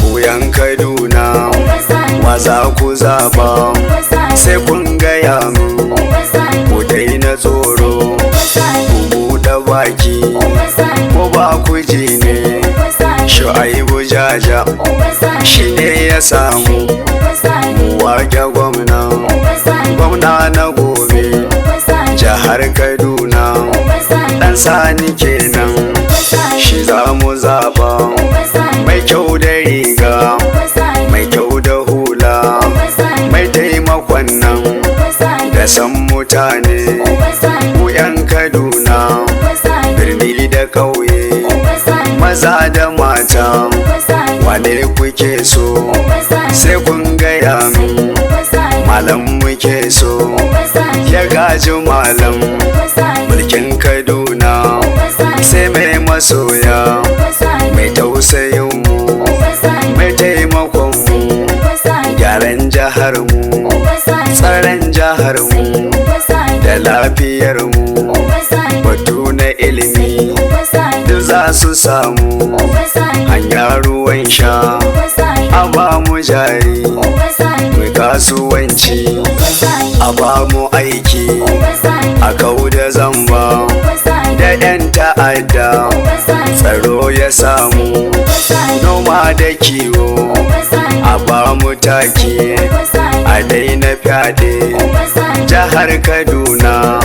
Buyan Kaduna wa za ku zaba sai kun gaya mu ku daina tsoro ku buɗe baki ko ba ku ji ne Shu'aibu Jaja shi ne ya samu mu wake gwamna na gobe jihar Kaduna ɗan Sani kenan shi za mu zaba mai kyau da riga mai kyau da hula mai taimakon nan da san mutane ku 'yan Kaduna birni da ƙauye maza da mata wane kuke so sai kun gaya min malam muke so ya gaji malam mulkin Kaduna sai mai masoya mai tausayin mu mai taimakon mu gyaran jihar mu tsaron jihar mu da lafiyar mu batu na ilimi duk za su samu hanyar ruwan sha a ba mu jari mu kasuwanci a ba mu aiki a kau da zamba da 'yan ta'adda tsaro ya samu noma da kiwo a ba mu taki a daina fyaɗe jihar Kaduna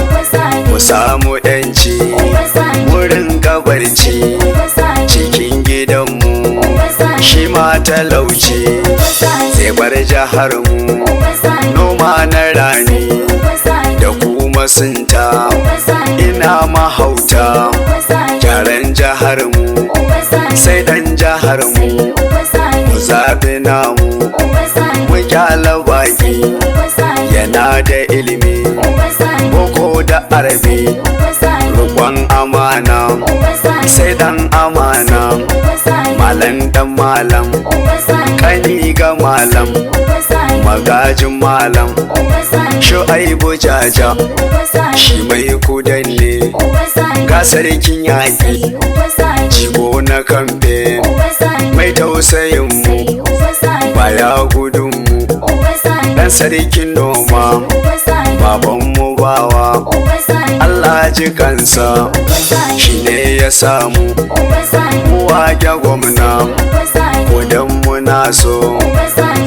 mu samu 'yanci wurin gabarci cikin gidanmu shi ma talauci zai bar jihar mu noma na rani da kuma sunta ina mahauta gyaran jihar mu sai dan jihar mu mu zaɓi namu mu kyala baki yana da ilimi boko da arabi rukon amana sai dan amana malam dan malam kani ga malam magajin malam Shu'aibu Jaja shi mai kudanne ga sarkin yaƙi jigo na kamfe mai tausayin mu baya gudun mu dan sarkin noma baban mu bawa Allah ji kansa shi ne ya samu mu wake gwamna kodan muna so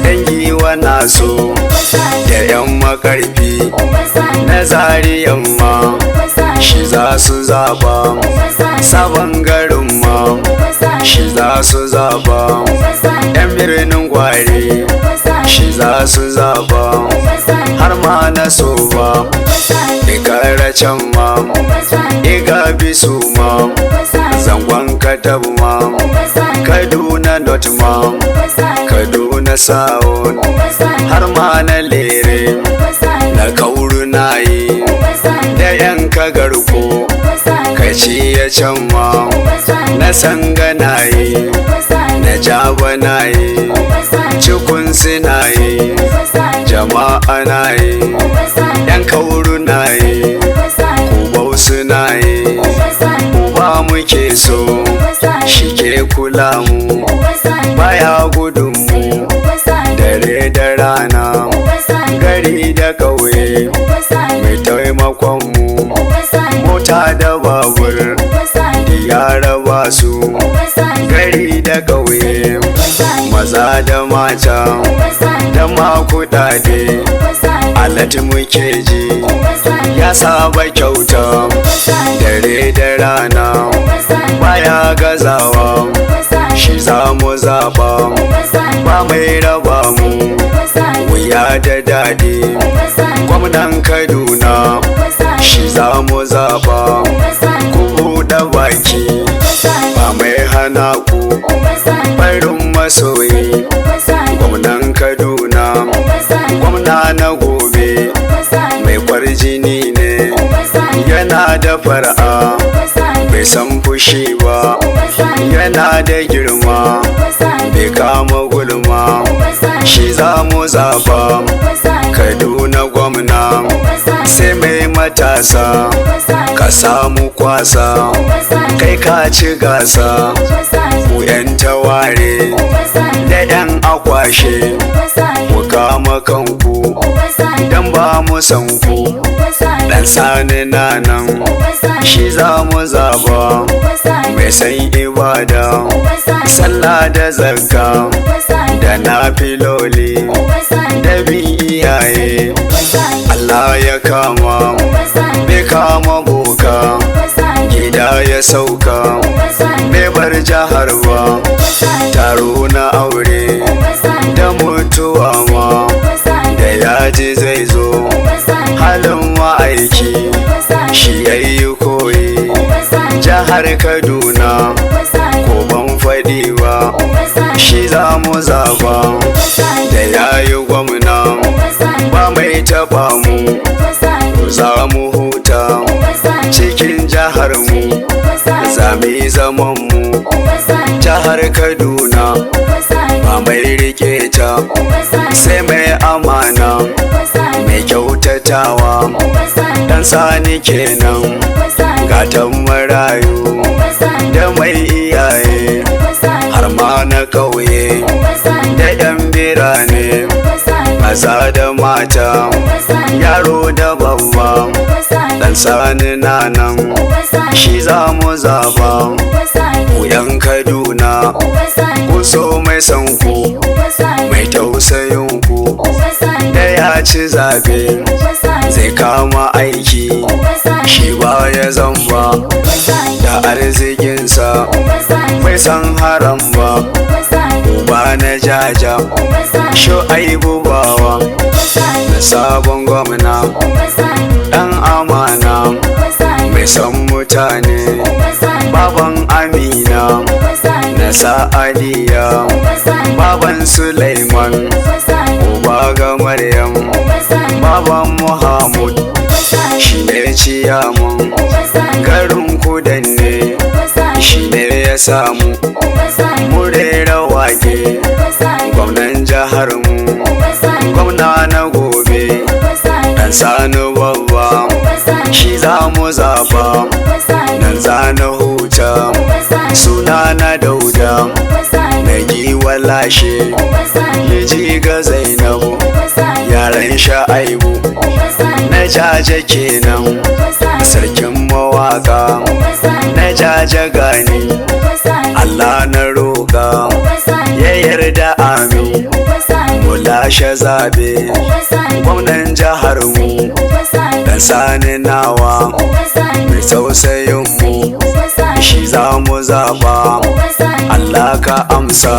dangi wana so da 'yan makarfi na zariyan ma shi za su zaba sabon garin ma shi za su zaba 'yan birnin gwari shi za su zaba har ma na so ba ikara can ma iga bisu ma zangon katabu ma Kaduna not ma Kaduna South har ma na lere na kauru na yi da 'yan kagarko kaci ya can ma na sanga na yi na jaba na yi cikun suna yi jama'a na yi 'yan kauru na yi kubau suna yi uba muke so shi ke kula mu baya gudun mu dare da rana gari da ƙauye mai taimakon mu mota da babur ya raba su gari da ƙauye maza da mata da ma kuɗaɗe alati muke ji ya saba kyauta dare da rana baya gazawa shi za mu zaba ba mai raba mu wuya da daɗi gwamnan Kaduna shi za mu zaba ku buɗe baki ba mai hana ku farin masoyi gwamnan Kaduna gwamna na gobe mai kwarjini ne yana da fara'a bai san fushi ba yana da girma bai kama gulma shi za mu zaba matasa ka samu kwasa kai ka ci gasa ku 'yan taware da 'yan akwashe ku kama kanku dan ba mu san ku dan sani na nan shi za mu zaba mai san ibada sallah da zakka da nafiloli da bin iyaye Allah ya kama bai kama boka gida ya sauka bai bar jihar ba taro na aure da mutuwa ma da yaji zai zo halin ma'aiki shi yayi koyi jihar Kaduna ko ban faɗi ba shi za mu zaba da yayi gwamna ba mai taɓa mu za mu huta cikin jihar mu za mu yi zaman mu jihar Kaduna ba mai rike ta sai mai amana mai kyautatawa dan sani kenan gatan marayu da mai iyaye har ma na ƙauye da 'yan birane maza da mata yaro da babba dan sani na nan shi za mu zaba ku 'yan Kaduna ku so mai san ku mai tausayin ku da ya ci zabe zai kama aiki shi ba ya zamba da arzikinsa bai san haram ba uba na jaja Shu'aibu bawa na sabon gwamna dan amana mai san mutane baban Amina na Sa'adiya baban Sulaiman uba ga Maryam baban Muhammad shi ne ciyaman garin Kudanne shi ne ya samu murera wake gwamnan jihar mu gwamna na gobe dan sani babba shi za mu zaba nan za na huta suna na Dauda na giwa lashe ya ji ga Zainabu yaran Sha'aibu na jaje kenan sarkin mawaka na jaje gani Allah na roƙa ya yarda amin mu lashe zabe gwamnan jihar mu dan sani nawa mai tausayin mu shi za mu zaba Allah ka amsa.